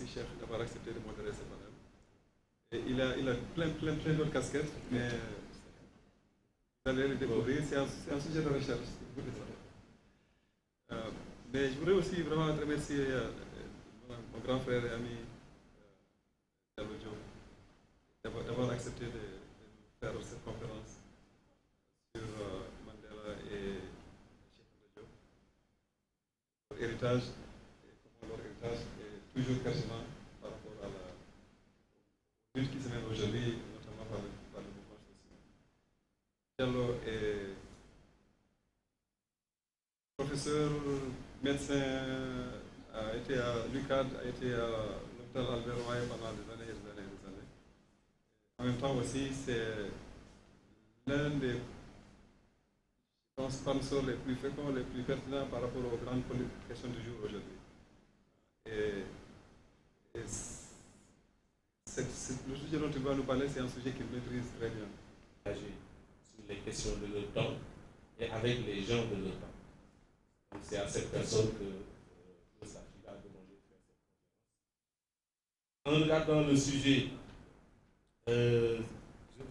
Cheikh d'avoir accepté de modérer ce panel. Et il a plein d'autres casquettes, mais vous allez le découvrir. C'est un sujet de recherche, si vous voulez savoir. Mais je voudrais aussi vraiment remercier mon grand frère et ami Diallo Diop d'avoir accepté de faire cette conférence sur Mandela et Cheikh Diop. Leur héritage, et comment leur héritage est toujours pertinent par rapport à la lutte qui se mène aujourd'hui, notamment par le mouvement social. Diallo est professeur, médecin, a été à l'UCAD, a été à l'hôpital Albert Royer pendant des années et des années et des années. En même temps aussi, c'est l'un des sponsors les plus féconds, les plus pertinents par rapport aux grandes questions du jour aujourd'hui. Et le sujet dont tu vas nous parler, c'est un sujet qu'il maîtrise très bien. Sur les questions de leur temps et avec les gens de leur temps. Donc c'est à cette personne que il s'agira de demander de faire cette conférence. En regardant le sujet, je me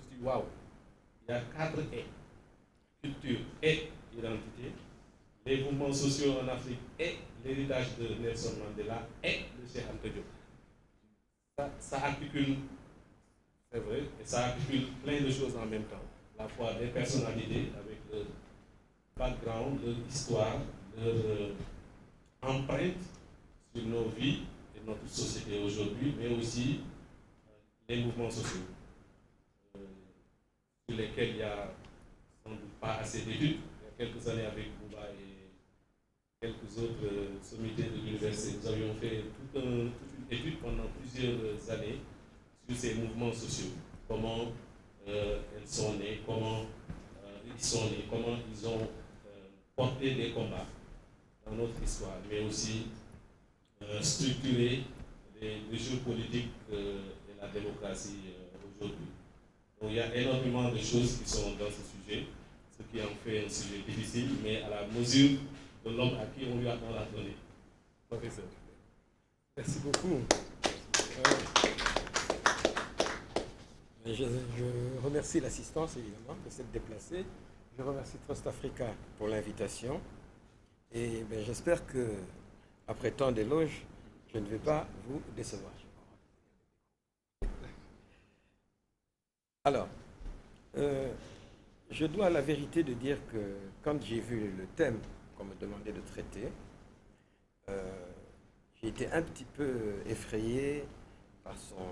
suis dit, waouh, il y a 4 et. Culture et identité, les mouvements sociaux en Afrique et l'héritage de Nelson Mandela et de Cheikh Anta Diop. Ça articule, c'est vrai, et ça articule plein de choses en même temps. À la fois des personnalités avec leur background, leur histoire, leur empreinte sur nos vies et notre société aujourd'hui, mais aussi les mouvements sociaux sur lesquels il y a sans doute pas assez d'études. Il y a quelques années avec Bouba et quelques autres sommités de l'université, nous avions fait toute une étude pendant plusieurs années sur ces mouvements sociaux. Comment elles sont nées, comment ils sont nés, comment ils ont porté des combats dans notre histoire, mais aussi structurer les jeux politiques et la démocratie aujourd'hui. Donc il y a énormément de choses qui sont dans ce sujet, ce qui en fait un sujet difficile, mais à la mesure de l'homme à qui on lui a donné. Professeur. Merci beaucoup. Je remercie l'assistance, évidemment, de s'être déplacée. Je remercie Trust Africa pour l'invitation. Et j'espère que, après tant d'éloges, je ne vais pas vous décevoir. Alors, je dois la vérité de dire que quand j'ai vu le thème qu'on me demandait de traiter, j'ai été un petit peu effrayé par son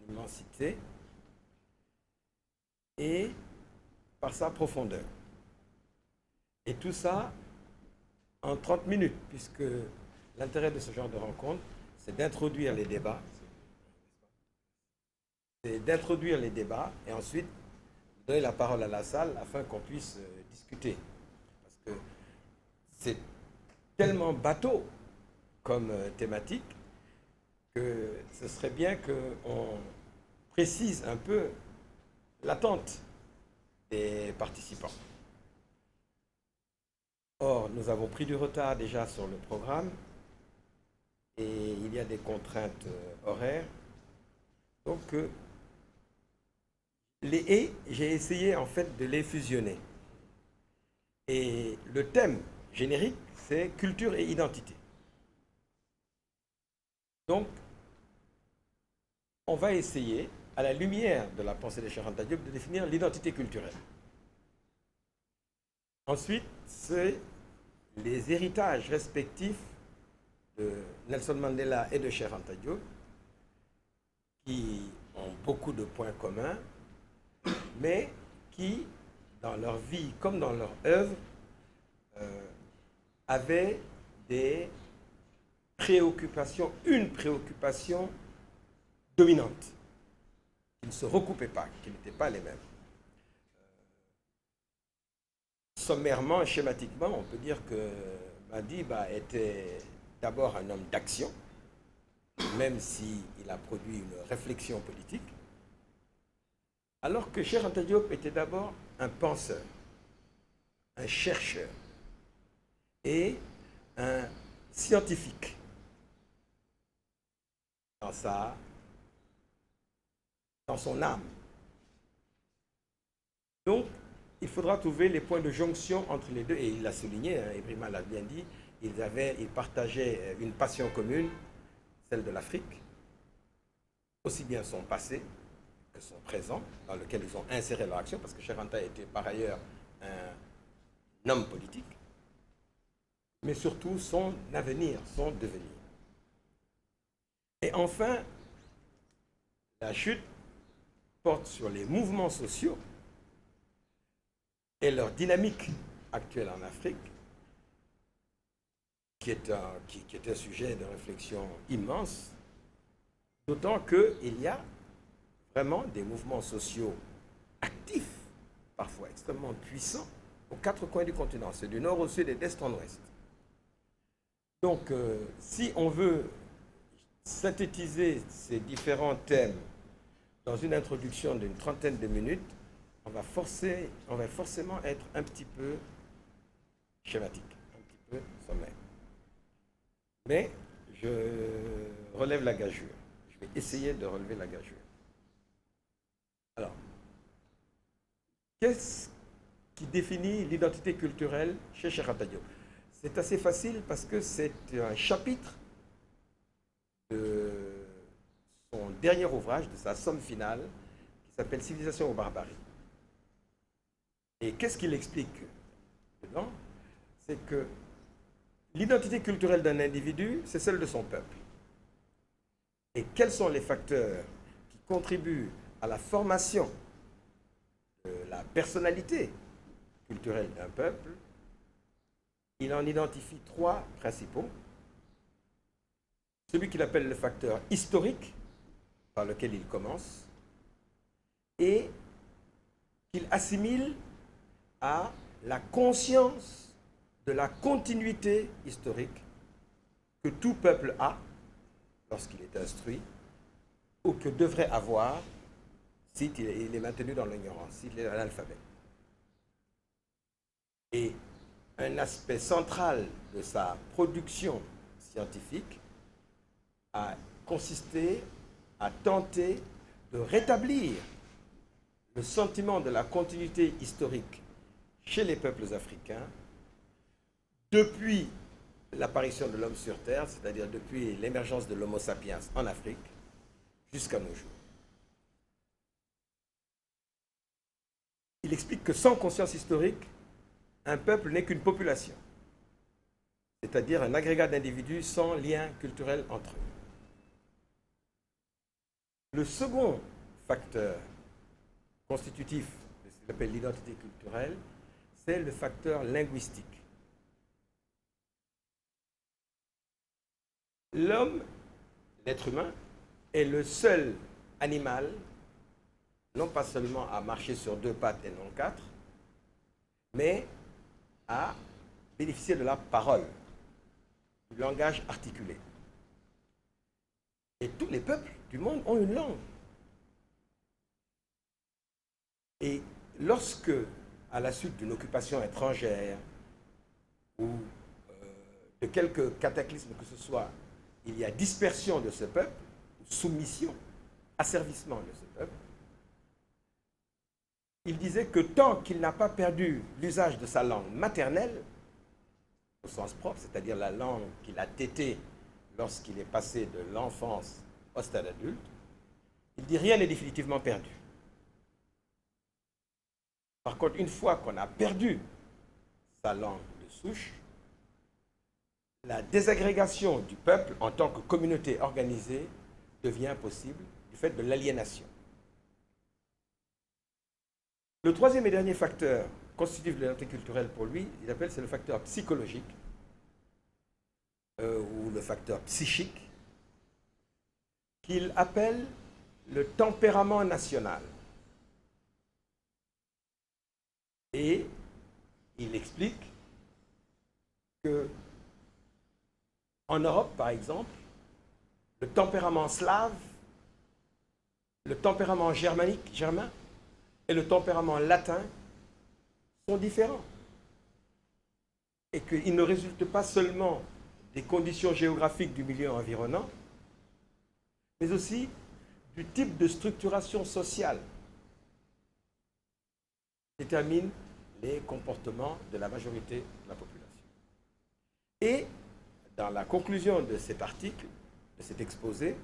immensité et par sa profondeur. Et tout ça en 30 minutes, puisque l'intérêt de ce genre de rencontre, c'est d'introduire les débats. C'est d'introduire les débats et ensuite donner la parole à la salle afin qu'on puisse discuter. Parce que c'est tellement bateau comme thématique que ce serait bien qu'on précise un peu l'attente des participants. Or, nous avons pris du retard déjà sur le programme et il y a des contraintes horaires. Donc, j'ai essayé en fait de les fusionner. Et le thème générique, c'est culture et identité. Donc, on va essayer, à la lumière de la pensée de Cheikh Anta Diop, de définir l'identité culturelle. Ensuite, c'est les héritages respectifs de Nelson Mandela et de Cheikh Anta Diop, qui ont beaucoup de points communs, mais qui, dans leur vie comme dans leur œuvre, avaient des préoccupations, une préoccupation dominante, qui ne se recoupaient pas, qui n'étaient pas les mêmes. Sommairement, schématiquement, on peut dire que Madiba était d'abord un homme d'action, même s'il a produit une réflexion politique, alors que Cheikh Anta Diop était d'abord un penseur, un chercheur et un scientifique. dans son âme. Donc, il faudra trouver les points de jonction entre les deux. Et il l'a souligné, hein, Ebrima l'a bien dit, ils partageaient une passion commune, celle de l'Afrique, aussi bien son passé que son présent, dans lequel ils ont inséré leur action, parce que Cheikh Anta était par ailleurs un homme politique, mais surtout son avenir, son devenir. Et enfin, la chute porte sur les mouvements sociaux et leur dynamique actuelle en Afrique, qui est un sujet de réflexion immense, d'autant qu'il y a vraiment des mouvements sociaux actifs, parfois extrêmement puissants, aux quatre coins du continent. C'est du nord au sud et d'est en ouest. Donc, si on veut synthétiser ces différents thèmes dans une introduction d'une trentaine de minutes, on va forcément être un petit peu schématique, un petit peu sommaire. Mais je relève la gageure. Je vais essayer de relever la gageure. Alors, qu'est-ce qui définit l'identité culturelle chez Cheikh Anta Diop? C'est assez facile parce que c'est un chapitre de son dernier ouvrage, de sa somme finale, qui s'appelle Civilisation ou barbarie. Et qu'est-ce qu'il explique dedans? C'est que l'identité culturelle d'un individu, c'est celle de son peuple. Et quels sont les facteurs qui contribuent à la formation de la personnalité culturelle d'un peuple? Il en identifie trois principaux. Celui qu'il appelle le facteur historique, par lequel il commence, et qu'il assimile à la conscience de la continuité historique que tout peuple a lorsqu'il est instruit, ou que devrait avoir s'il est maintenu dans l'ignorance, s'il est analphabète. Et un aspect central de sa production scientifique a consisté à tenter de rétablir le sentiment de la continuité historique chez les peuples africains depuis l'apparition de l'homme sur Terre, c'est-à-dire depuis l'émergence de l'Homo sapiens en Afrique, jusqu'à nos jours. Il explique que sans conscience historique, un peuple n'est qu'une population, c'est-à-dire un agrégat d'individus sans lien culturel entre eux. Le second facteur constitutif de ce qu'il appelle l'identité culturelle, c'est le facteur linguistique. L'homme, l'être humain, est le seul animal, non pas seulement à marcher sur deux pattes et non quatre, mais à bénéficier de la parole, du langage articulé. Et tous les peuples du monde ont une langue. Et lorsque, à la suite d'une occupation étrangère ou de quelque cataclysme que ce soit, il y a dispersion de ce peuple, soumission, asservissement de ce peuple, il disait que tant qu'il n'a pas perdu l'usage de sa langue maternelle, au sens propre, c'est-à-dire la langue qu'il a tétée lorsqu'il est passé de l'enfance au stade adulte, il dit rien n'est définitivement perdu. Par contre, une fois qu'on a perdu sa langue de souche, la désagrégation du peuple en tant que communauté organisée devient possible du fait de l'aliénation. Le troisième et dernier facteur constitutif de l'identité culturelle pour lui, il appelle, c'est le facteur psychologique ou le facteur psychique qu'il appelle le tempérament national. Et il explique que en Europe, par exemple, le tempérament slave, le tempérament germain et le tempérament latin sont différents. Et qu'ils ne résultent pas seulement des conditions géographiques du milieu environnant, mais aussi du type de structuration sociale qui détermine les comportements de la majorité de la population. Et dans la conclusion de cet article, de cet exposé,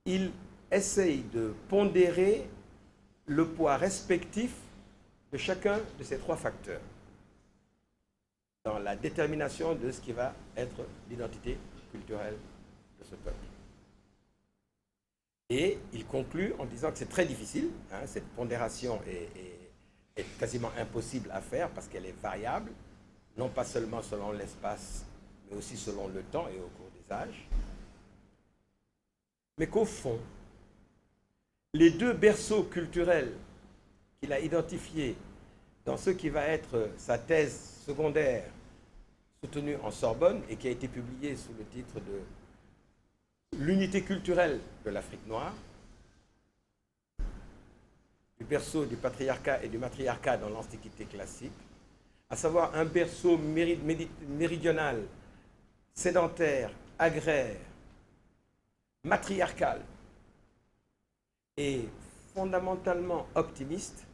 il essaye de pondérer le poids respectif de chacun de ces trois facteurs dans la détermination de ce qui va être l'identité culturelle de ce peuple. Et il conclut en disant que c'est très difficile, hein, cette pondération est quasiment impossible à faire parce qu'elle est variable, non pas seulement selon l'espace, mais aussi selon le temps et au cours des âges. Mais qu'au fond, les deux berceaux culturels qu'il a identifiés dans ce qui va être sa thèse secondaire soutenue en Sorbonne et qui a été publiée sous le titre de L'unité culturelle de l'Afrique noire, du berceau du patriarcat et du matriarcat dans l'Antiquité classique, à savoir un berceau méridional, sédentaire, agraire, matriarcal et fondamentalement optimiste,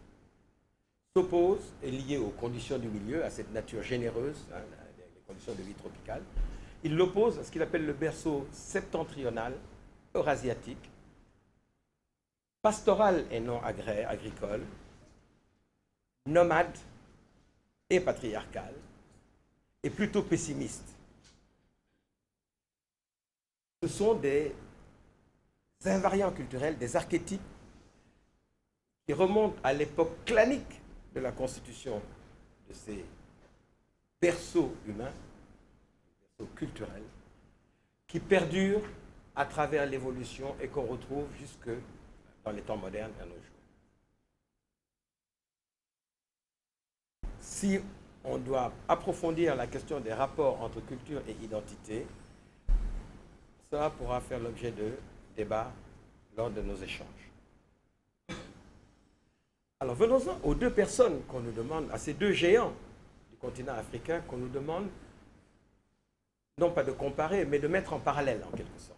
s'oppose, est lié aux conditions du milieu, à cette nature généreuse, hein, les conditions de vie tropicale. Il l'oppose à ce qu'il appelle le berceau septentrional, eurasiatique, pastoral et non agraire, agricole, nomade et patriarcal, et plutôt pessimiste. Ce sont des invariants culturels, des archétypes qui remontent à l'époque clanique de la constitution de ces berceaux humains, berceaux culturels, qui perdurent à travers l'évolution et qu'on retrouve jusque dans les temps modernes à nos jours. Si on doit approfondir la question des rapports entre culture et identité, cela pourra faire l'objet de débats lors de nos échanges. Alors venons-en aux deux personnes qu'on nous demande, à ces deux géants du continent africain qu'on nous demande, non pas de comparer, mais de mettre en parallèle en quelque sorte.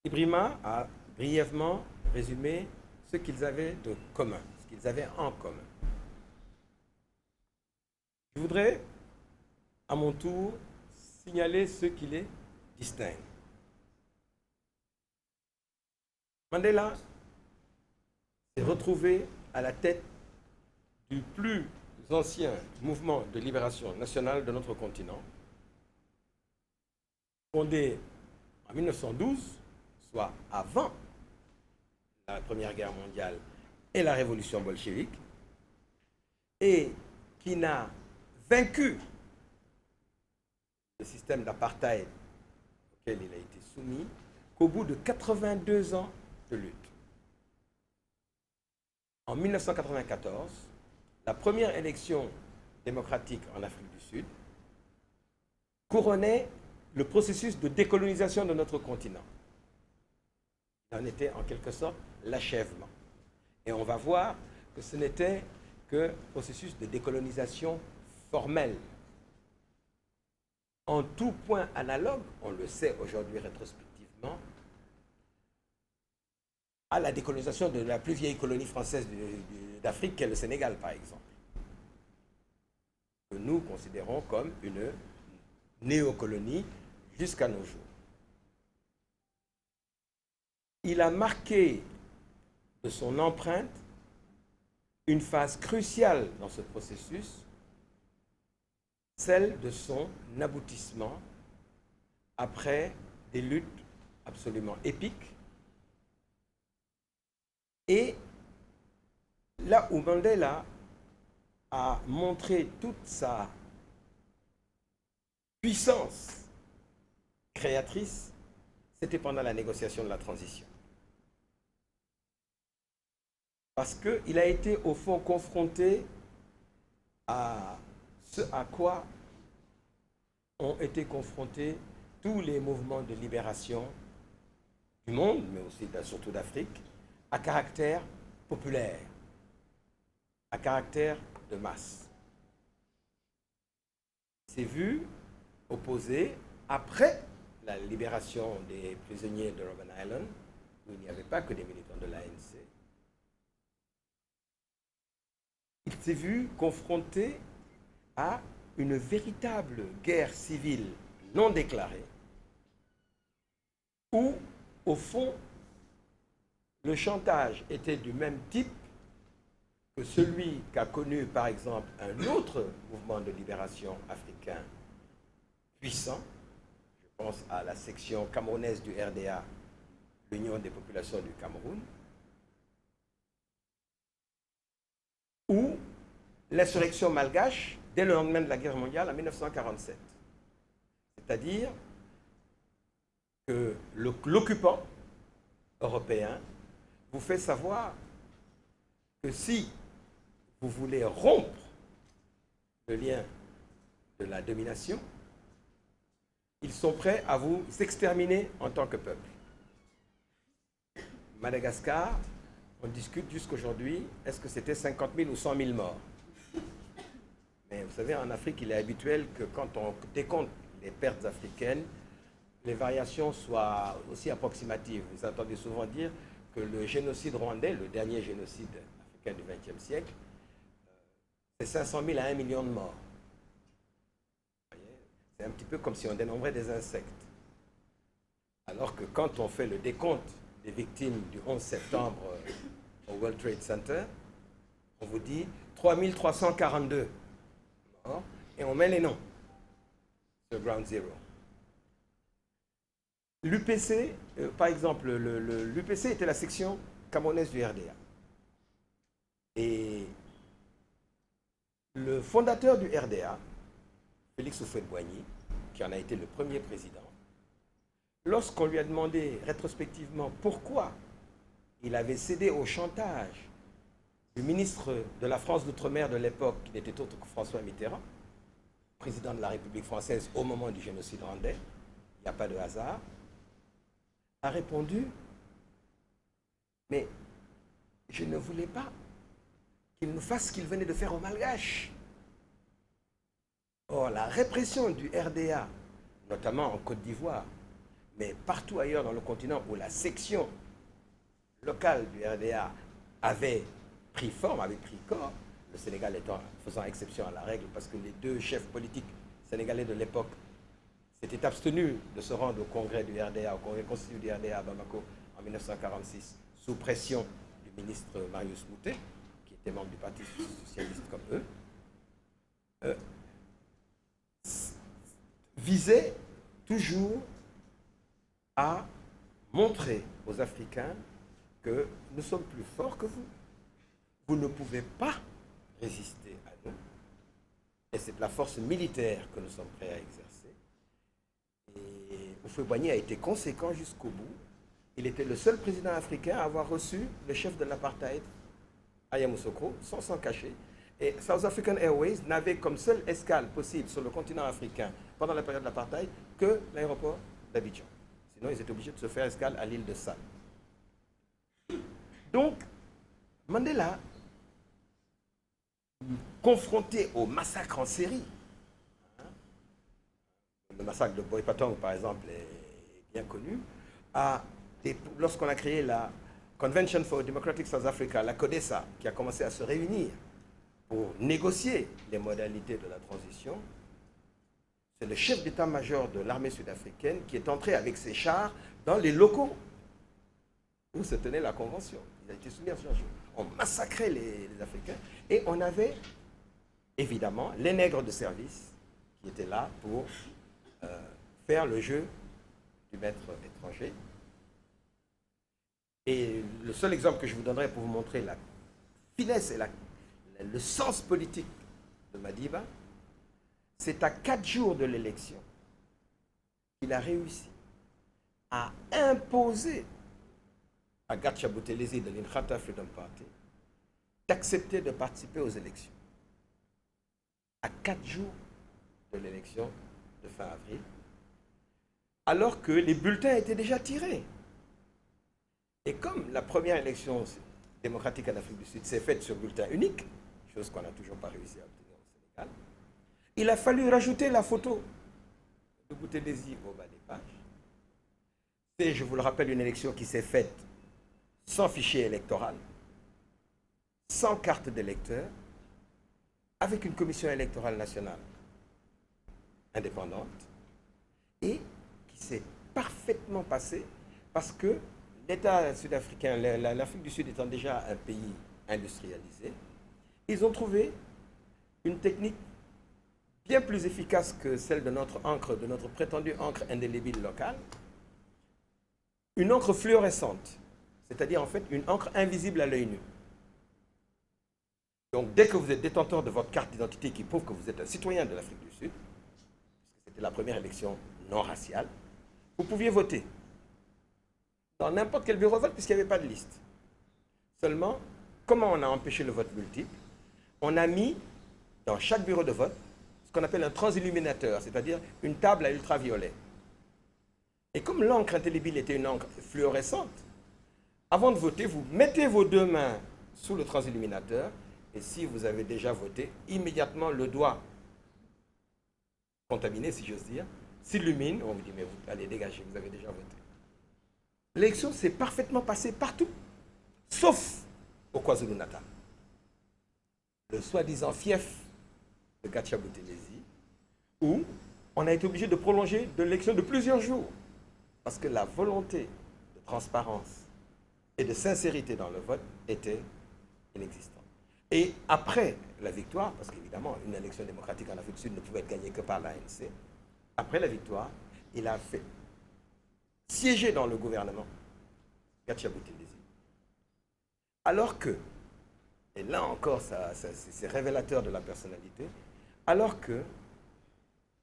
Ibrima a brièvement résumé ce qu'ils avaient de commun, ce qu'ils avaient en commun. Je voudrais, à mon tour, signaler ce qui les distingue. Mandela s'est retrouvé à la tête du plus ancien mouvement de libération nationale de notre continent, fondé en 1912, soit avant la Première Guerre mondiale et la révolution bolchevique, et qui n'a vaincu le système d'apartheid auquel il a été soumis qu'au bout de 82 ans de lutte. En 1994, la première élection démocratique en Afrique du Sud couronnait le processus de décolonisation de notre continent. Il en était en quelque sorte l'achèvement. Et on va voir que ce n'était que processus de décolonisation formel. En tout point analogue, on le sait aujourd'hui rétrospectivement, à la décolonisation de la plus vieille colonie française d'Afrique, qu'est le Sénégal, par exemple, que nous considérons comme une néocolonie jusqu'à nos jours. Il a marqué de son empreinte une phase cruciale dans ce processus, celle de son aboutissement après des luttes absolument épiques. Et là où Mandela a montré toute sa puissance créatrice, c'était pendant la négociation de la transition. Parce qu'il a été au fond confronté à ce à quoi ont été confrontés tous les mouvements de libération du monde, mais aussi surtout d'Afrique, à caractère populaire, à caractère de masse. Il s'est vu opposé, après la libération des prisonniers de Robben Island, où il n'y avait pas que des militants de l'ANC, il s'est vu confronté à une véritable guerre civile non déclarée, où, au fond, le chantage était du même type que celui qu'a connu, par exemple, un autre mouvement de libération africain puissant. Je pense à la section camerounaise du RDA, l'Union des populations du Cameroun, ou l'insurrection malgache dès le lendemain de la guerre mondiale en 1947. C'est-à-dire que l'occupant européen vous fait savoir que si vous voulez rompre le lien de la domination, ils sont prêts à vous exterminer en tant que peuple. Madagascar, on discute jusqu'aujourd'hui, est-ce que c'était 50 000 ou 100 000 morts? Mais vous savez, en Afrique, il est habituel que quand on décompte les pertes africaines, les variations soient aussi approximatives. Vous entendez souvent dire que le génocide rwandais, le dernier génocide africain du XXe siècle, c'est 500 000 à 1 million de morts. C'est un petit peu comme si on dénombrait des insectes. Alors que quand on fait le décompte des victimes du 11 septembre au World Trade Center, on vous dit 3342 morts et on met les noms sur Ground Zero. L'UPC, par exemple, l'UPC était la section camerounaise du RDA. Et le fondateur du RDA, Félix Houphouët-Boigny, qui en a été le premier président, lorsqu'on lui a demandé rétrospectivement pourquoi il avait cédé au chantage du ministre de la France d'Outre-mer de l'époque, qui n'était autre que François Mitterrand, président de la République française au moment du génocide rwandais, il n'y a pas de hasard, a répondu « Mais je ne voulais pas qu'il nous fasse ce qu'il venait de faire aux Malgaches. » Or, la répression du RDA, notamment en Côte d'Ivoire, mais partout ailleurs dans le continent où la section locale du RDA avait pris forme, avait pris corps, le Sénégal étant, faisant exception à la règle, parce que les deux chefs politiques sénégalais de l'époque s'étaient abstenus de se rendre au congrès du RDA, au congrès constitué du RDA à Bamako en 1946, sous pression du ministre Marius Moutet, qui était membre du Parti socialiste comme eux, visait toujours à montrer aux Africains que nous sommes plus forts que vous. Vous ne pouvez pas résister à nous. Et c'est la force militaire que nous sommes prêts à exercer. Et Houphouët-Boigny a été conséquent jusqu'au bout. Il était le seul président africain à avoir reçu le chef de l'apartheid, Yamoussoukro, sans s'en cacher. Et South African Airways n'avait comme seule escale possible sur le continent africain pendant la période de l'apartheid que l'aéroport d'Abidjan. Sinon, ils étaient obligés de se faire escale à l'île de Sal. Donc, Mandela, confronté au massacre en série, le massacre de Boipatong, par exemple, est bien connu, lorsqu'on a créé la Convention for Democratic South Africa, la CODESA, qui a commencé à se réunir pour négocier les modalités de la transition, c'est le chef d'état-major de l'armée sud-africaine qui est entré avec ses chars dans les locaux où se tenait la convention. Il a été soumis à ce genre. On massacrait les Africains et on avait évidemment les nègres de service qui étaient là pour faire le jeu du maître étranger. Et le seul exemple que je vous donnerai pour vous montrer la finesse et le sens politique de Madiba, c'est à 4 jours de l'élection qu'il a réussi à imposer à Gatcha Boutelezi de l'Inkhatha Freedom Party d'accepter de participer aux élections. À 4 jours de l'élection de fin avril, alors que les bulletins étaient déjà tirés. Et comme la première élection démocratique en Afrique du Sud s'est faite sur bulletin unique, chose qu'on n'a toujours pas réussi à obtenir au Sénégal, il a fallu rajouter la photo de Boutelezi au bas des pages C'est, je vous le rappelle, une élection qui s'est faite sans fichier électoral, sans carte d'électeur, avec une commission électorale nationale indépendante, et qui s'est parfaitement passée parce que l'État sud-africain, l'Afrique du Sud étant déjà un pays industrialisé, ils ont trouvé une technique bien plus efficace que celle de notre encre, de notre prétendue encre indélébile locale, une encre fluorescente, c'est-à-dire en fait une encre invisible à l'œil nu. Donc dès que vous êtes détenteur de votre carte d'identité qui prouve que vous êtes un citoyen de l'Afrique du Sud, c'était la première élection non raciale, vous pouviez voter dans n'importe quel bureau de vote puisqu'il n'y avait pas de liste. Seulement, comment on a empêché le vote multiple? On a mis dans chaque bureau de vote ce qu'on appelle un transilluminateur, c'est-à-dire une table à ultraviolet. Et comme l'encre indélébile était une encre fluorescente, avant de voter, vous mettez vos deux mains sous le transilluminateur et si vous avez déjà voté, immédiatement le doigt contaminé, si j'ose dire, s'illumine. On vous dit, mais vous allez dégager, vous avez déjà voté. L'élection s'est parfaitement passée partout, sauf au KwaZulu-Natal. Le soi-disant fief de Gatia Buthelezi, où on a été obligé de prolonger de l'élection de plusieurs jours, parce que la volonté de transparence et de sincérité dans le vote était inexistante. Et après la victoire, parce qu'évidemment, une élection démocratique en Afrique du Sud ne pouvait être gagnée que par l'ANC, après la victoire, il a fait siéger dans le gouvernement Gatia Buthelezi. Alors que, et là encore, c'est révélateur de la personnalité, alors que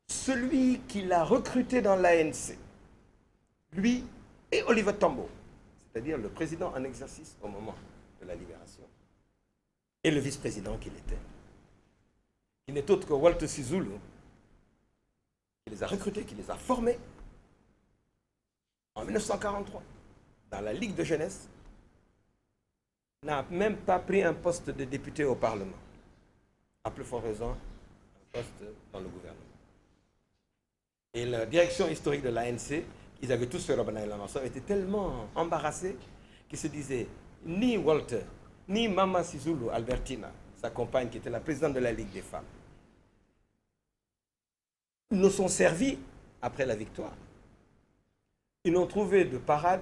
celui qui l'a recruté dans l'ANC, lui et Oliver Tambo, c'est-à-dire le président en exercice au moment de la libération, et le vice-président qu'il était, qui n'est autre que Walter Sisulu, qui les a recrutés, qui les a formés en 1943 dans la Ligue de jeunesse, n'a même pas pris un poste de député au Parlement. À plus forte raison, un poste dans le gouvernement. Et la direction historique de l'ANC, ils avaient tous fait Robben Island ensemble, étaient tellement embarrassés qu'ils se disaient, ni Walter, ni Mama Sisulu Albertina, sa compagne qui était la présidente de la Ligue des femmes, nous sont servis après la victoire. Ils n'ont trouvé de parade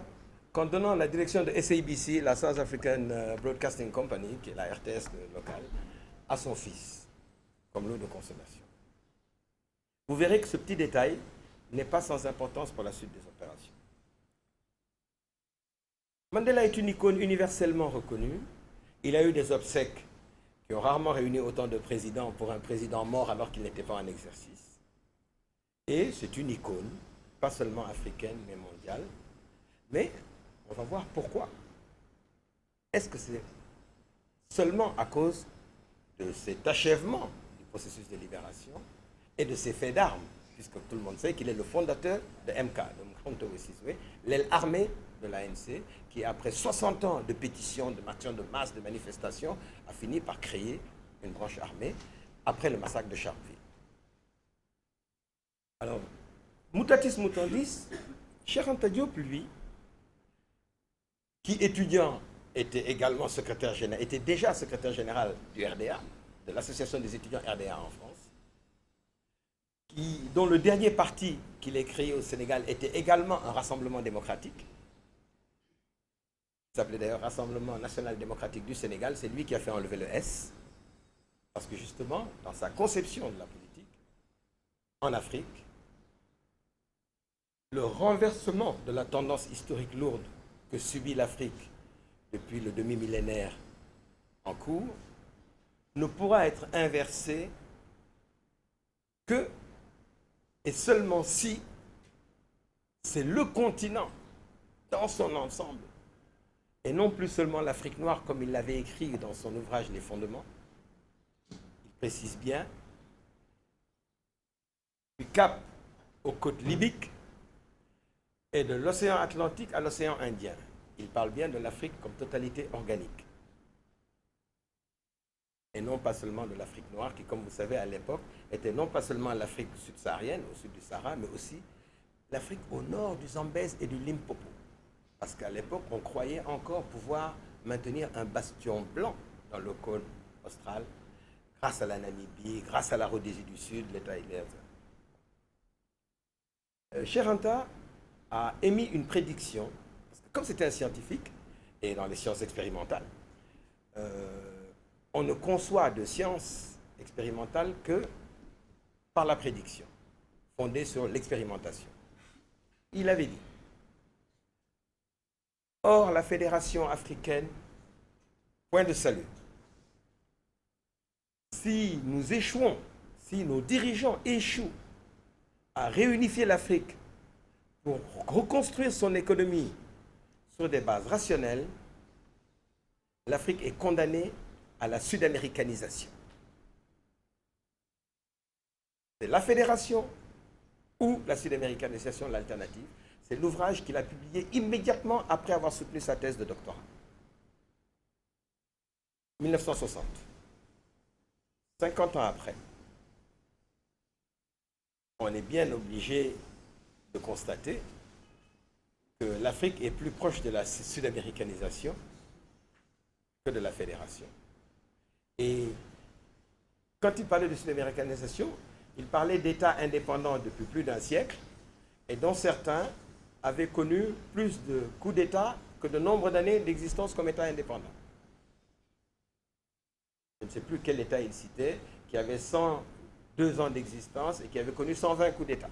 qu'en donnant la direction de SABC, la South African Broadcasting Company, qui est la RTS locale, à son fils, comme lot de consommation. Vous verrez que ce petit détail n'est pas sans importance pour la suite des opérations. Mandela est une icône universellement reconnue. Il a eu des obsèques qui ont rarement réuni autant de présidents pour un président mort alors qu'il n'était pas en exercice. Et c'est une icône, pas seulement africaine, mais mondiale. Mais on va voir pourquoi. Est-ce que c'est seulement à cause de cet achèvement du processus de libération et de ses faits d'armes, puisque tout le monde sait qu'il est le fondateur de MK, de Mkhonto we Sizwe, l'aile armée de l'ANC, qui après 60 ans de pétitions, de marches de masse, de manifestations, a fini par créer une branche armée après le massacre de Sharpeville. Alors, mutatis mutandis, Cheikh Anta Diop, lui, qui étudiant était également secrétaire général, était déjà secrétaire général du RDA, de l'association des étudiants RDA en France, dont le dernier parti qu'il ait créé au Sénégal était également un rassemblement démocratique, qui s'appelait d'ailleurs Rassemblement National Démocratique du Sénégal. C'est lui qui a fait enlever le S, parce que justement, dans sa conception de la politique, en Afrique, le renversement de la tendance historique lourde que subit l'Afrique depuis le demi-millénaire en cours ne pourra être inversé que et seulement si c'est le continent dans son ensemble et non plus seulement l'Afrique noire comme il l'avait écrit dans son ouvrage Les Fondements. Il précise bien du Cap aux côtes libyques et de l'océan Atlantique à l'océan Indien. Il parle bien de l'Afrique comme totalité organique. Et non pas seulement de l'Afrique noire, qui, comme vous savez, à l'époque, était non pas seulement l'Afrique subsaharienne, au sud du Sahara, mais aussi l'Afrique au nord du Zambèze et du Limpopo. Parce qu'à l'époque, on croyait encore pouvoir maintenir un bastion blanc dans le cône austral, grâce à la Namibie, grâce à la Rhodésie du Sud, l'État Hilaire. Cheikh Anta a émis une prédiction, parce que comme c'était un scientifique, et dans les sciences expérimentales, on ne conçoit de sciences expérimentales que par la prédiction, fondée sur l'expérimentation. Il avait dit: or, la Fédération africaine, point de salut. Si nous échouons, si nos dirigeants échouent à réunifier l'Afrique pour reconstruire son économie sur des bases rationnelles, l'Afrique est condamnée à la sud-américanisation. C'est la fédération ou la sud-américanisation, l'alternative. C'est l'ouvrage qu'il a publié immédiatement après avoir soutenu sa thèse de doctorat. 1960. 50 ans après, on est bien obligé de constater que l'Afrique est plus proche de la sud-américanisation que de la fédération. Et quand il parlait de sud-américanisation, il parlait d'États indépendants depuis plus d'un siècle et dont certains avaient connu plus de coups d'État que de nombre d'années d'existence comme État indépendant. Je ne sais plus quel État il citait, qui avait 102 ans d'existence et qui avait connu 120 coups d'État,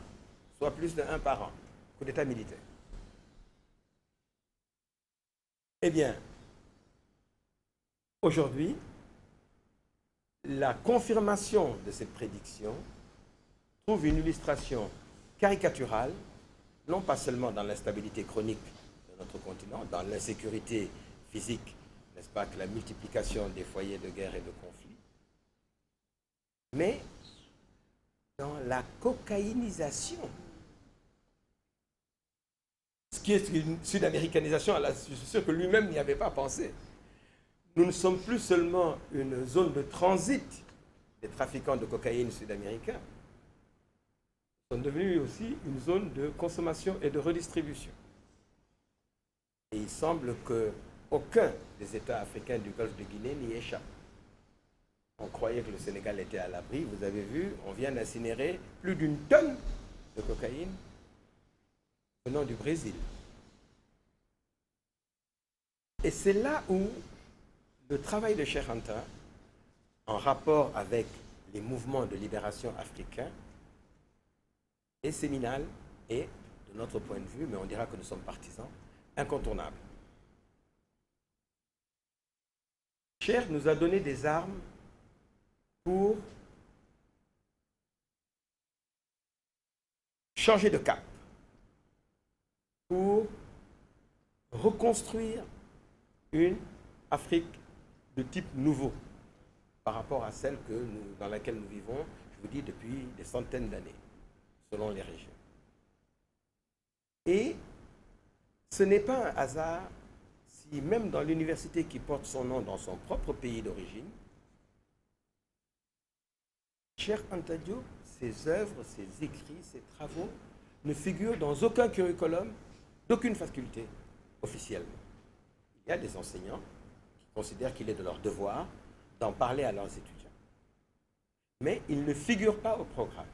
soit plus de 1 par an, coup d'État militaire. Eh bien, aujourd'hui, la confirmation de cette prédiction trouve une illustration caricaturale, non pas seulement dans l'instabilité chronique de notre continent, dans l'insécurité physique, n'est-ce pas, que la multiplication des foyers de guerre et de conflits, mais dans la cocaïnisation. Ce qui est une sud-américanisation, je suis sûr que lui-même n'y avait pas pensé. Nous ne sommes plus seulement une zone de transit des trafiquants de cocaïne sud-américains, nous sommes devenus aussi une zone de consommation et de redistribution. Et il semble qu'aucun des États africains du Golfe de Guinée n'y échappe. On croyait que le Sénégal était à l'abri. Vous avez vu, on vient d'incinérer plus d'1 tonne de cocaïne venant du Brésil. Et c'est là où le travail de Cheikh Anta, en rapport avec les mouvements de libération africains, est séminal et, de notre point de vue, mais on dira que nous sommes partisans, incontournable. Cheikh nous a donné des armes pour changer de cap, pour reconstruire une Afrique de type nouveau par rapport à celle dans laquelle nous vivons, je vous dis, depuis des centaines d'années, selon les régions. Et ce n'est pas un hasard si même dans l'université qui porte son nom dans son propre pays d'origine, Cheikh Anta Diop, ses œuvres, ses écrits, ses travaux ne figurent dans aucun curriculum d'aucune faculté officiellement. Il y a des enseignants qui considèrent qu'il est de leur devoir d'en parler à leurs étudiants. Mais ils ne figurent pas au programme.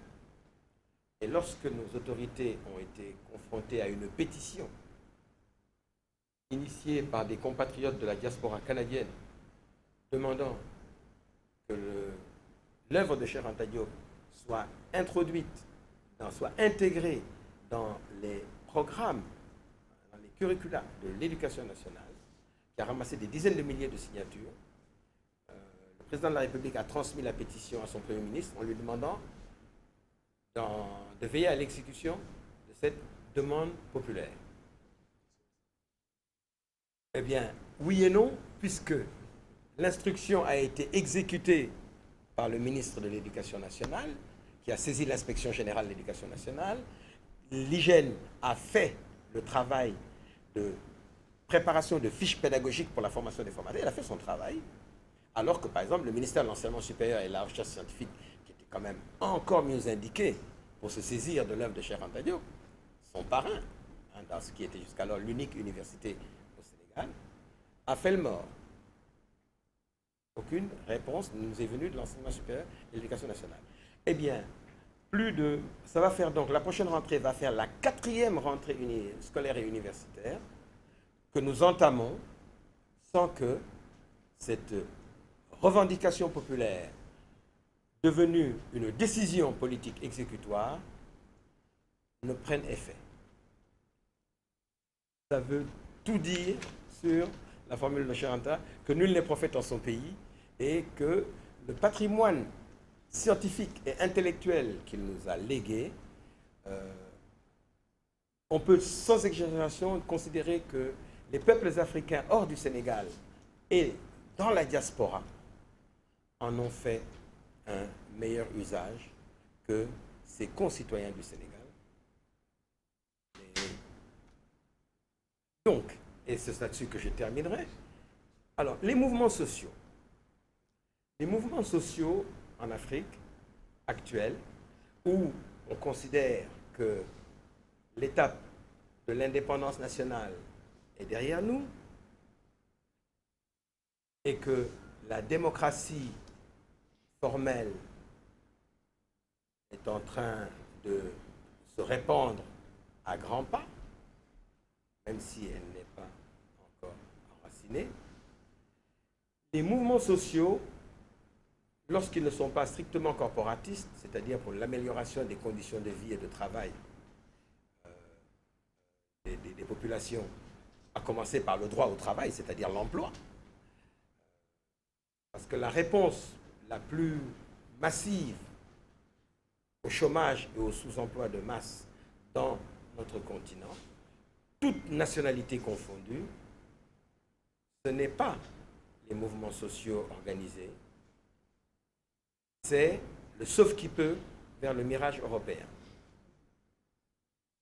Et lorsque nos autorités ont été confrontées à une pétition initiée par des compatriotes de la diaspora canadienne demandant que l'œuvre de Cheikh Anta Diop soit introduite, soit intégrée dans les programmes, dans les curricula de l'éducation nationale, qui a ramassé des dizaines de milliers de signatures, le président de la République a transmis la pétition à son Premier ministre en lui demandant de veiller à l'exécution de cette demande populaire. Eh bien, oui et non, puisque l'instruction a été exécutée par le ministre de l'Éducation nationale, qui a saisi l'inspection générale de l'Éducation nationale. L'hygiène a fait le travail de préparation de fiches pédagogiques pour la formation des formateurs. Elle a fait son travail, alors que, par exemple, le ministère de l'Enseignement supérieur et de la Recherche scientifique, qui était quand même encore mieux indiqué pour se saisir de l'œuvre de Cheikh Anta Diop, son parrain, hein, dans ce qui était jusqu'alors l'unique université au Sénégal, a fait le mort. Aucune réponse ne nous est venue de l'enseignement supérieur et de l'éducation nationale. Eh bien, ça va faire donc, la prochaine rentrée va faire la 4e rentrée scolaire et universitaire que nous entamons sans que cette revendication populaire, devenue une décision politique exécutoire, ne prenne effet. Ça veut tout dire sur la formule de Charanta, que nul n'est prophète en son pays et que le patrimoine scientifique et intellectuel qu'il nous a légué, on peut sans exagération considérer que les peuples africains hors du Sénégal et dans la diaspora en ont fait un meilleur usage que ses concitoyens du Sénégal. Donc, et c'est là-dessus que je terminerai, alors les mouvements sociaux. Les mouvements sociaux en Afrique actuelle, où on considère que l'étape de l'indépendance nationale est derrière nous et que la démocratie formelle est en train de se répandre à grands pas, même si elle n'est pas encore enracinée, les mouvements sociaux, lorsqu'ils ne sont pas strictement corporatistes, c'est-à-dire pour l'amélioration des conditions de vie et de travail des populations, à commencer par le droit au travail, c'est-à-dire l'emploi, parce que la réponse la plus massive au chômage et au sous-emploi de masse dans notre continent, toutes nationalités confondues, ce n'est pas les mouvements sociaux organisés, c'est le sauf-qui-peut vers le mirage européen.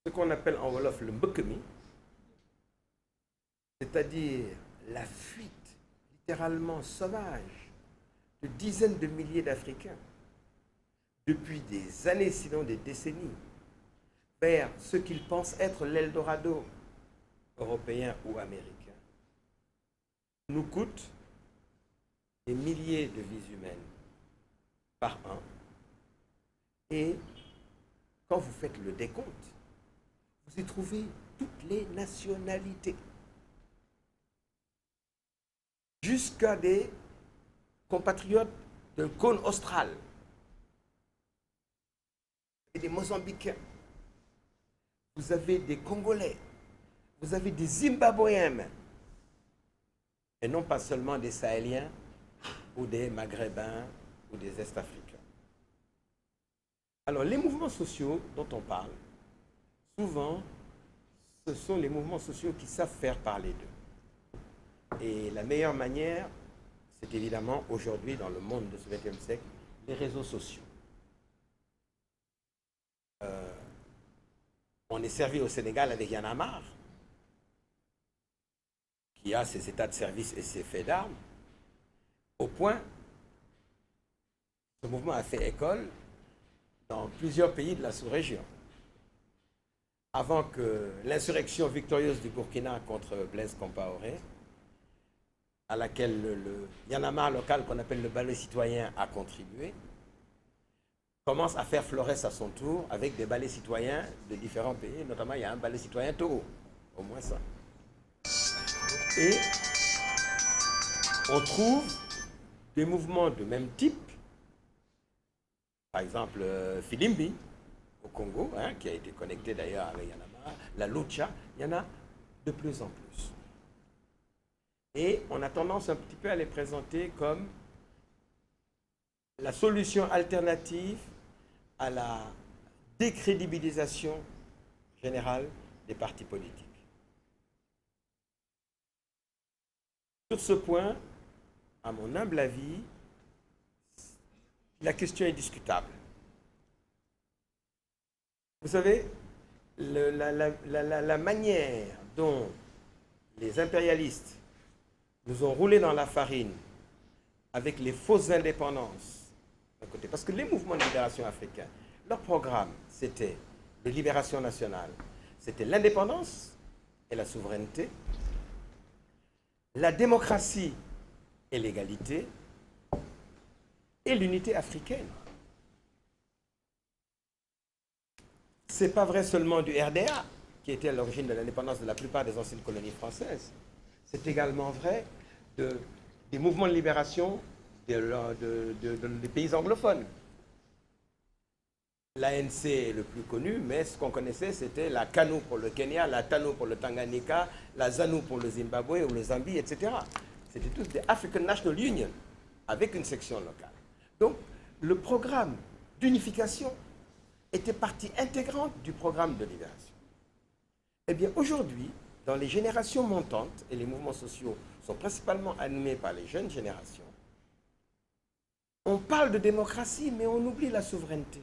Ce qu'on appelle en Wolof le mbekemi, c'est-à-dire la fuite littéralement sauvage de dizaines de milliers d'Africains depuis des années, sinon des décennies, vers ce qu'ils pensent être l'Eldorado européen ou américain, nous coûte des milliers de vies humaines par an. Et quand vous faites le décompte, vous y trouvez toutes les nationalités, jusqu'à des compatriotes de cône austral et des Mozambicains. Vous avez des Congolais, vous avez des Zimbabwéens même, et non pas seulement des Sahéliens ou des Maghrébins ou des Est-Africains. Alors, les mouvements sociaux dont on parle, souvent, ce sont les mouvements sociaux qui savent faire parler d'eux. Et la meilleure manière, c'est évidemment aujourd'hui, dans le monde de ce XXe siècle, les réseaux sociaux. On est servi au Sénégal avec Y'en a marre, qui a ses états de service et ses faits d'armes, au point, ce mouvement a fait école dans plusieurs pays de la sous-région. Avant que l'insurrection victorieuse du Burkina contre Blaise Compaoré, à laquelle le Y'en a marre local qu'on appelle le ballet citoyen a contribué, commence à faire florès à son tour avec des ballets citoyens de différents pays, notamment il y a un ballet citoyen Togo, au moins ça. Et on trouve des mouvements de même type, par exemple Filimbi au Congo, hein, qui a été connecté d'ailleurs avec Y'en a marre, la Lucha, il y en a de plus en plus. Et on a tendance un petit peu à les présenter comme la solution alternative à la décrédibilisation générale des partis politiques. Sur ce point, à mon humble avis, la question est discutable. Vous savez, la manière dont les impérialistes nous ont roulé dans la farine avec les fausses indépendances d'un côté, parce que les mouvements de libération africains, leur programme, c'était de libération nationale, C'était l'indépendance et la souveraineté, la démocratie et l'égalité, et l'unité africaine. Ce n'est pas vrai seulement du RDA, qui était à l'origine de l'indépendance de la plupart des anciennes colonies françaises. C'est également vrai des mouvements de libération des pays anglophones. L'ANC le plus connu, mais ce qu'on connaissait, c'était la KANU pour le Kenya, la TANU pour le Tanganyika, la ZANU pour le Zimbabwe ou le Zambie, etc. C'était tous des African National Union, avec une section locale. Donc, le programme d'unification était partie intégrante du programme de libération. Eh bien, aujourd'hui, dans les générations montantes, et les mouvements sociaux sont principalement animés par les jeunes générations, on parle de démocratie, mais on oublie la souveraineté.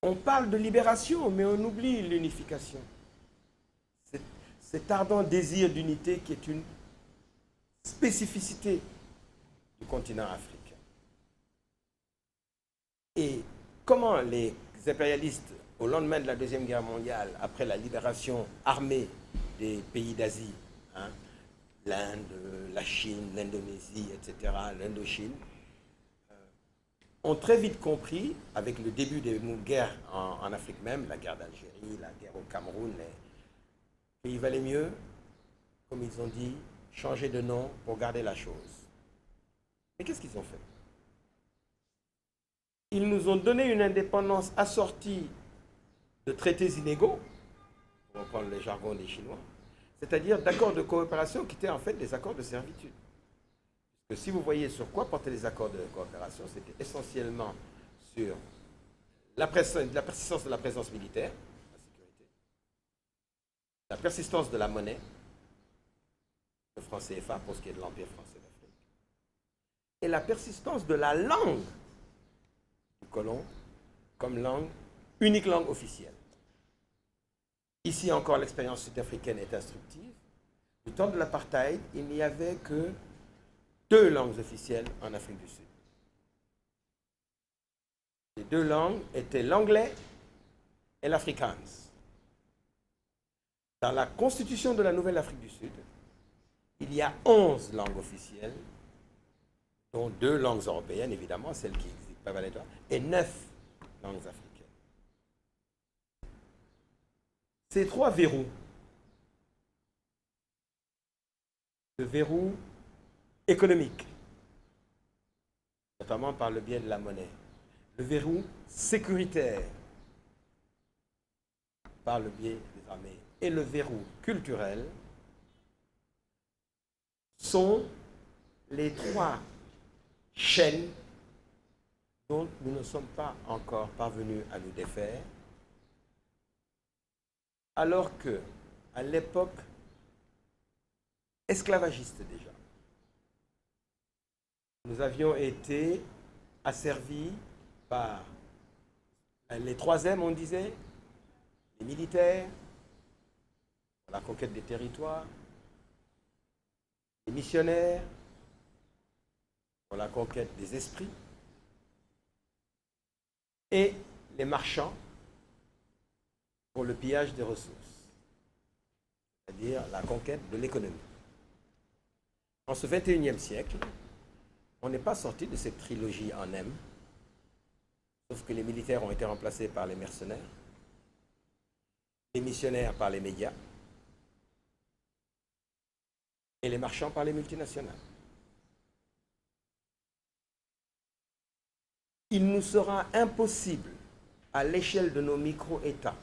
On parle de libération, mais on oublie l'unification. Cet ardent désir d'unité qui est une spécificité du continent africain. Et comment les impérialistes, au lendemain de la Deuxième Guerre mondiale, après la libération armée des pays d'Asie, hein, l'Inde, la Chine, l'Indonésie, etc., l'Indochine, ont très vite compris, avec le début des guerres en Afrique même, la guerre d'Algérie, la guerre au Cameroun, qu'il valait mieux, comme ils ont dit, changer de nom pour garder la chose. Mais qu'est-ce qu'ils ont fait? Ils nous ont donné une indépendance assortie de traités inégaux, pour reprendre le jargon des Chinois, c'est-à-dire d'accords de coopération qui étaient en fait des accords de servitude. Parce que si vous voyez sur quoi portaient les accords de coopération, c'était essentiellement sur la persistance de la présence militaire, la sécurité, la persistance de la monnaie, le franc CFA pour ce qui est de l'Empire français d'Afrique, et la persistance de la langue du colon comme langue, unique langue officielle. Ici encore, l'expérience sud-africaine est instructive. Du temps de l'apartheid, il n'y avait que 2 langues officielles en Afrique du Sud. Les 2 langues étaient l'anglais et l'afrikaans. Dans la constitution de la Nouvelle-Afrique du Sud, il y a 11 langues officielles, dont 2 langues européennes, évidemment, celles qui existent pas mal, et 9 langues africaines. Ces 3 verrous, le verrou économique, notamment par le biais de la monnaie, le verrou sécuritaire, par le biais des armées, et le verrou culturel, sont les 3 chaînes dont nous ne sommes pas encore parvenus à nous défaire, alors que, à l'époque esclavagiste déjà, nous avions été asservis par les 3 M, on disait, les militaires, pour la conquête des territoires, les missionnaires, pour la conquête des esprits, et les marchands pour le pillage des ressources, c'est-à-dire la conquête de l'économie. En ce XXIe siècle, on n'est pas sorti de cette trilogie en M, sauf que les militaires ont été remplacés par les mercenaires, les missionnaires par les médias, et les marchands par les multinationales. Il nous sera impossible, à l'échelle de nos micro-États,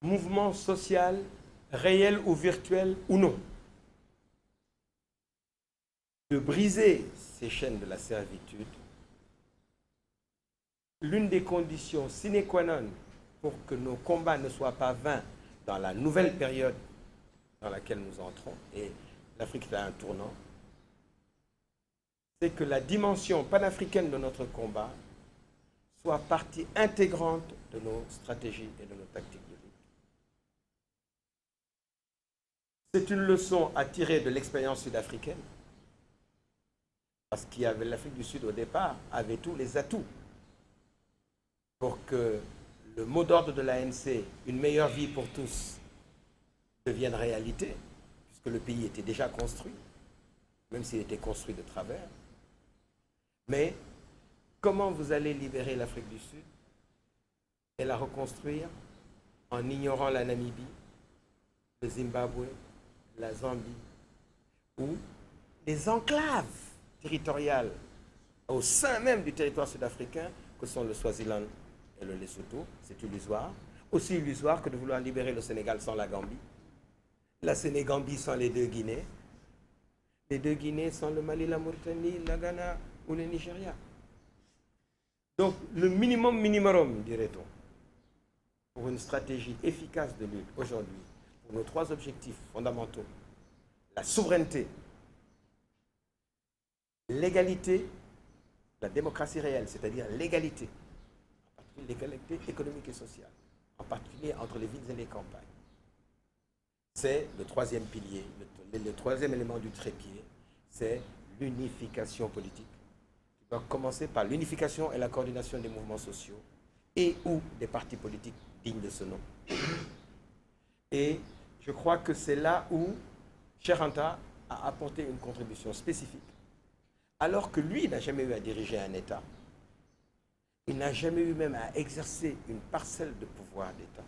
mouvement social, réel ou virtuel ou non, de briser ces chaînes de la servitude. L'une des conditions sine qua non pour que nos combats ne soient pas vains dans la nouvelle période dans laquelle nous entrons, et l'Afrique est à un tournant, c'est que la dimension panafricaine de notre combat soit partie intégrante de nos stratégies et de nos tactiques de lutte. C'est une leçon à tirer de l'expérience sud-africaine, parce qu'il y avait l'Afrique du Sud au départ, avait tous les atouts pour que le mot d'ordre de l'ANC, une meilleure vie pour tous, devienne réalité, puisque le pays était déjà construit, même s'il était construit de travers. Mais comment vous allez libérer l'Afrique du Sud et la reconstruire en ignorant la Namibie, le Zimbabwe, la Zambie, ou les enclaves territoriales au sein même du territoire sud-africain que sont le Swaziland et le Lesotho? C'est illusoire. Aussi illusoire que de vouloir libérer le Sénégal sans la Gambie, la Sénégambie sans les deux Guinées, les deux Guinées sans le Mali, la Mauritanie, la Ghana ou le Nigeria. Donc le minimum, dirait-on, pour une stratégie efficace de lutte aujourd'hui, pour nos trois objectifs fondamentaux, la souveraineté, l'égalité, la démocratie réelle, c'est-à-dire l'égalité, en particulier l'égalité économique et sociale, en particulier entre les villes et les campagnes. C'est le troisième pilier, le troisième élément du trépied, c'est l'unification politique, qui doit commencer par l'unification et la coordination des mouvements sociaux et ou des partis politiques dignes de ce nom. Et je crois que c'est là où Cheikh Anta a apporté une contribution spécifique. Alors que lui n'a jamais eu à diriger un État, il n'a jamais eu même à exercer une parcelle de pouvoir d'État,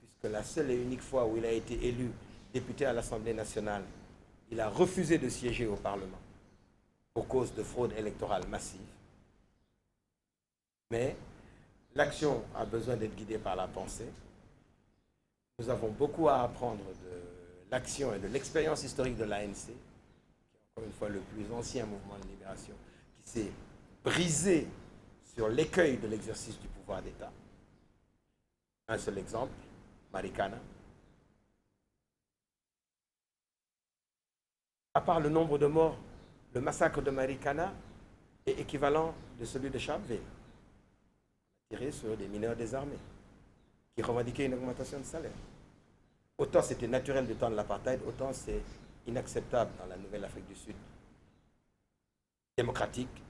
puisque la seule et unique fois où il a été élu député à l'Assemblée nationale, il a refusé de siéger au Parlement pour cause de fraude électorale massive. Mais l'action a besoin d'être guidée par la pensée. Nous avons beaucoup à apprendre de l'action et de l'expérience historique de l'ANC, qui est encore une fois le plus ancien mouvement de libération, qui s'est brisé sur l'écueil de l'exercice du pouvoir d'État. Un seul exemple, Marikana. À part le nombre de morts, le massacre de Marikana est équivalent de celui de Sharpeville, tiré sur des mineurs désarmés, qui revendiquaient une augmentation de salaire. Autant c'était naturel du temps de l'apartheid, autant c'est inacceptable dans la nouvelle Afrique du Sud. Démocratique,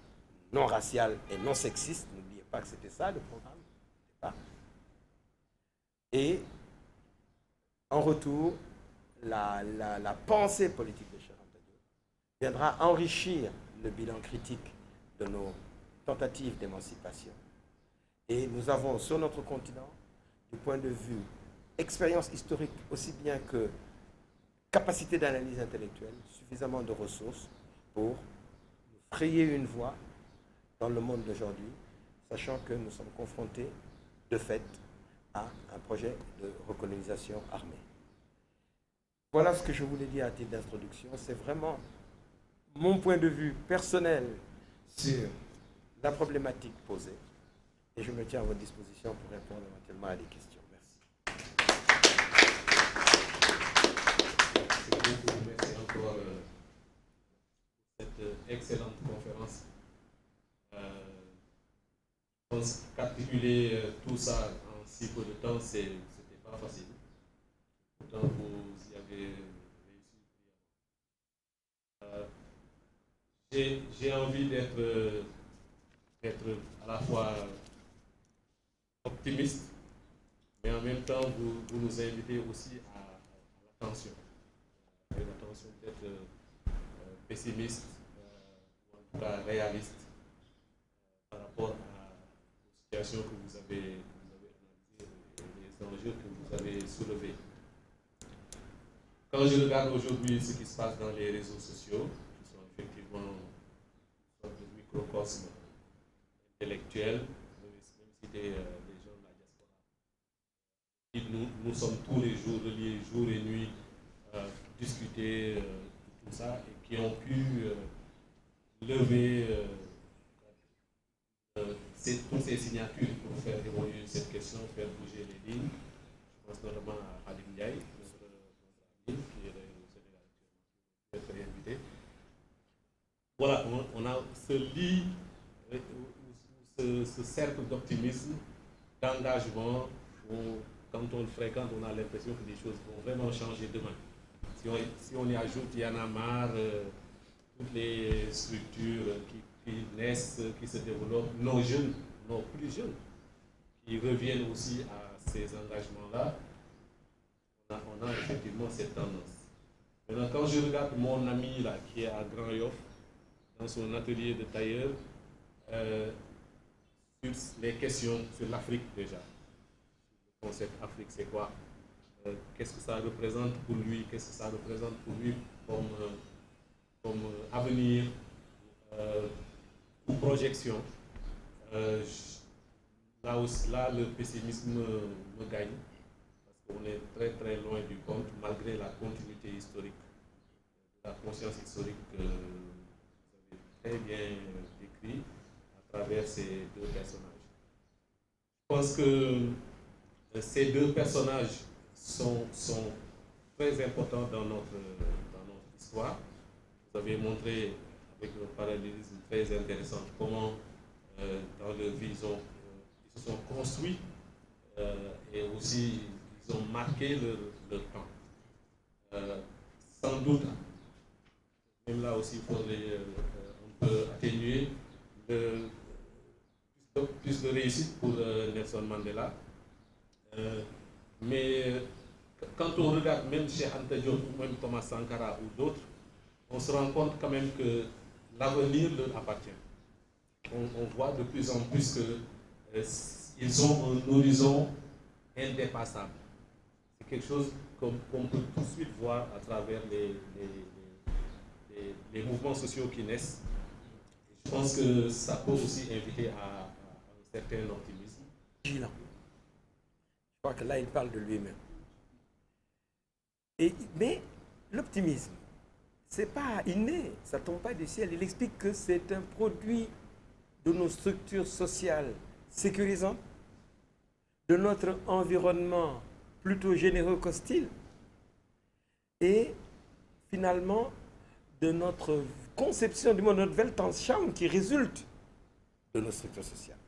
non raciale et non sexiste, n'oubliez pas que c'était ça le programme. Et en retour, la pensée politique de Cheikh Anta Diop viendra enrichir le bilan critique de nos tentatives d'émancipation. Et nous avons sur notre continent, du point de vue expérience historique aussi bien que capacité d'analyse intellectuelle, suffisamment de ressources pour frayer une voie dans le monde d'aujourd'hui, sachant que nous sommes confrontés de fait à un projet de recolonisation armée. Voilà ce que je voulais dire à titre d'introduction. C'est vraiment mon point de vue personnel sur la problématique posée. Et je me tiens à votre disposition pour répondre éventuellement à des questions. Merci encore pour cette excellente conférence. Je pense qu'articuler tout ça en si peu de temps, c'était pas facile. Pourtant, vous y avez réussi. J'ai envie d'être à la fois optimiste, mais en même temps, vous nous invitez aussi à l'attention. Une attention peut-être pessimiste, ou en tout cas réaliste, par rapport aux situations que vous avez analysées et les enjeux que vous avez soulevés. Quand je regarde aujourd'hui ce qui se passe dans les réseaux sociaux, qui sont effectivement une sorte de microcosme intellectuel, même citer des gens de la diaspora, nous sommes tous les jours reliés, jour et nuit, discuter de tout ça et qui ont pu lever toutes ces signatures pour faire évoluer cette question, faire bouger les lignes. Je pense notamment à Khadim Ndiaye, notre ami qui est au Sénégal actuellement, qui est invité. Voilà, on a ce lit, ce cercle d'optimisme, d'engagement, où quand on le fréquente, on a l'impression que les choses vont vraiment changer demain. Si on y ajoute, il y en a marre, toutes les structures qui naissent, qui se développent, nos jeunes, nos plus jeunes, qui reviennent aussi à ces engagements-là, on a effectivement cette tendance. Maintenant, quand je regarde mon ami là, qui est à Grand Yoff, dans son atelier de tailleur, sur les questions sur l'Afrique déjà. Le concept Afrique, c'est quoi? Qu'est-ce que ça représente pour lui? Qu'est-ce que ça représente pour lui comme avenir ou projection? Là, le pessimisme me gagne, parce qu'on est très très loin du compte, malgré la continuité historique, la conscience historique que vous avez très bien décrit à travers ces deux personnages. Je pense que ces deux personnages sont très importants dans notre histoire. Vous avez montré avec un parallélisme très intéressant comment dans leur vie ils se sont construits et aussi ils ont marqué leur temps. Sans doute, même là aussi il faudrait un peu atténuer plus de réussite pour Nelson Mandela. Mais quand on regarde même chez Anta Diop ou même Thomas Sankara ou d'autres, on se rend compte quand même que l'avenir leur appartient. On voit de plus en plus qu'ils ont un horizon indépassable. C'est quelque chose qu'on peut tout de suite voir à travers les mouvements sociaux qui naissent. Je pense que ça peut aussi inviter à un certain optimisme. Vigilant. Je crois que là, il parle de lui-même. Mais l'optimisme, c'est pas inné, ça tombe pas du ciel. Il explique que c'est un produit de nos structures sociales sécurisantes, de notre environnement plutôt généreux qu'hostile, et finalement de notre conception du monde, notre Weltanschauung qui résulte de nos structures sociales.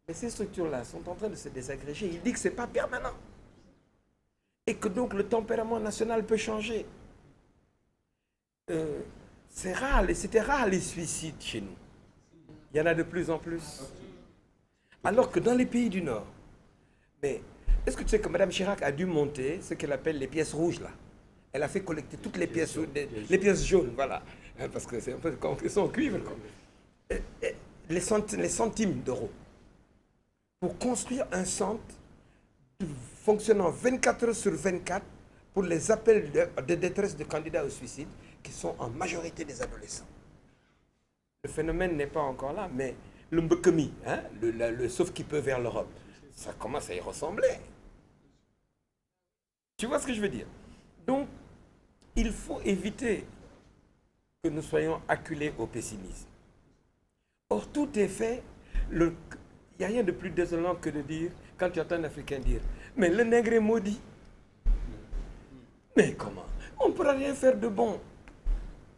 Mais ces structures-là sont en train de se désagréger. Il dit que ce n'est pas permanent. Et que donc le tempérament national peut changer. C'est rare, c'était rare les suicides chez nous. Il y en a de plus en plus. Alors que dans les pays du Nord, mais est-ce que tu sais que Mme Chirac a dû monter ce qu'elle appelle les pièces rouges là? Elle a fait collecter toutes les pièces, les pièces jaunes, voilà. Parce que c'est un peu comme son cuivre. Les centimes d'euros. Pour construire un centre fonctionnant 24 heures sur 24 pour les appels de détresse de candidats au suicide qui sont en majorité des adolescents. Le phénomène n'est pas encore là, mais le mbekemi, hein, le sauf-qui-peut vers l'Europe, ça commence à y ressembler. Tu vois ce que je veux dire? Donc, il faut éviter que nous soyons acculés au pessimisme. Or, tout est fait. Il n'y a rien de plus désolant que de dire, quand tu entends un Africain dire, mais le nègre est maudit. Mais comment? On ne pourra rien faire de bon.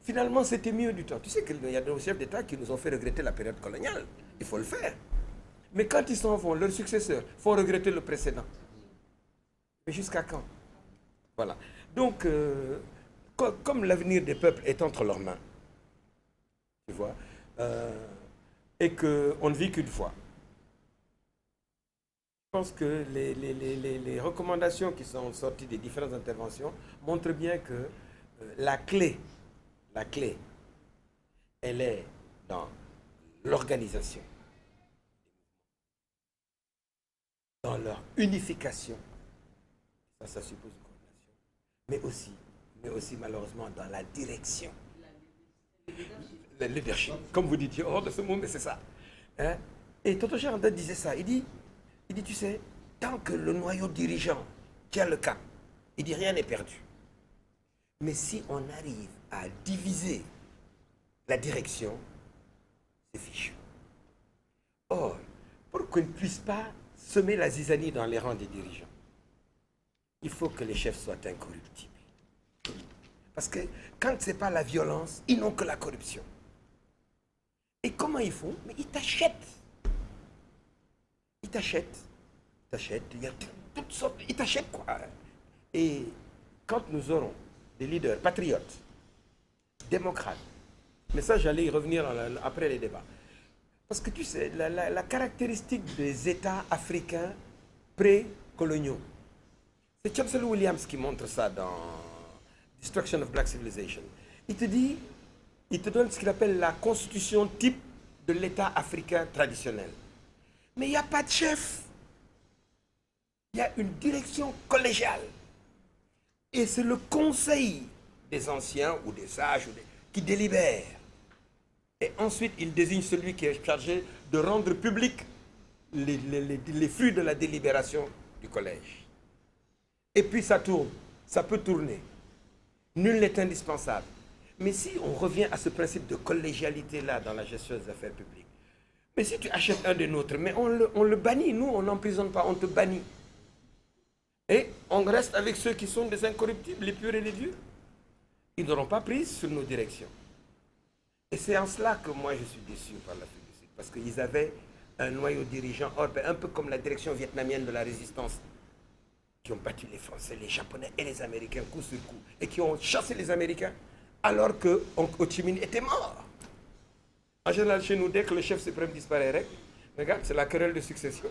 Finalement, c'était mieux du temps. Tu sais qu'il y a des chefs d'État qui nous ont fait regretter la période coloniale. Il faut le faire. Mais quand ils s'en vont, leurs successeurs font regretter le précédent. Mais jusqu'à quand? Voilà. Donc, comme l'avenir des peuples est entre leurs mains, tu vois, et qu'on ne vit qu'une fois, je pense que les recommandations qui sont sorties des différentes interventions montrent bien que la clé, elle est dans l'organisation, dans leur unification, ça suppose une coordination, mais aussi malheureusement dans la direction. Le leadership. Comme vous dites, hors de ce mot, mais c'est ça. Hein? Et Toto Charanda disait ça, il dit, tu sais, tant que le noyau dirigeant tient le cap, il dit rien n'est perdu. Mais si on arrive à diviser la direction, c'est fichu. Or, pour qu'on ne puisse pas semer la zizanie dans les rangs des dirigeants, il faut que les chefs soient incorruptibles. Parce que quand ce n'est pas la violence, ils n'ont que la corruption. Et comment ils font? Mais ils t'achètent. Ils t'achètent. Il y a toutes sortes. Ils t'achètent quoi. Et quand nous aurons des leaders patriotes, démocrates, mais ça j'allais y revenir après les débats, Parce que tu sais, la caractéristique des États africains pré-coloniaux, c'est Chomsky Williams qui montre ça dans Destruction of Black Civilization. Il te donne ce qu'il appelle la constitution type de l'État africain traditionnel. Mais il n'y a pas de chef. Il y a une direction collégiale. Et c'est le conseil des anciens ou des sages qui délibère. Et ensuite, il désigne celui qui est chargé de rendre public les fruits de la délibération du collège. Et puis ça tourne, ça peut tourner. Nul n'est indispensable. Mais si on revient à ce principe de collégialité-là dans la gestion des affaires publiques, mais si tu achètes un des nôtres, mais on le bannit, nous, on n'emprisonne pas, on te bannit. Et on reste avec ceux qui sont des incorruptibles, les purs et les durs. Ils n'auront pas prise sur nos directions. Et c'est en cela que moi je suis déçu par l'Afrique du Sud, parce qu'ils avaient un noyau dirigeant un peu comme la direction vietnamienne de la résistance, qui ont battu les Français, les Japonais et les Américains coup sur coup, et qui ont chassé les Américains alors que Ho Chi Minh était mort. En général, chez nous, dès que le chef suprême disparaît, regarde, c'est la querelle de succession.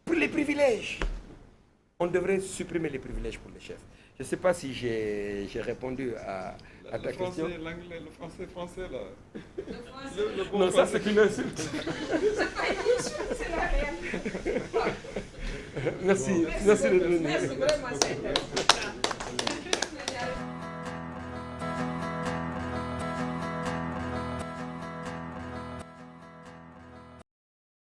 Pour les privilèges, on devrait supprimer les privilèges pour les chefs. Je ne sais pas si j'ai répondu à ta question. L'anglais, le français, là. Le français. Non, ça c'est une insulte. C'est pas une insulte, c'est la réalité. Merci. Merci de beaucoup. Merci vraiment, c'est intéressant.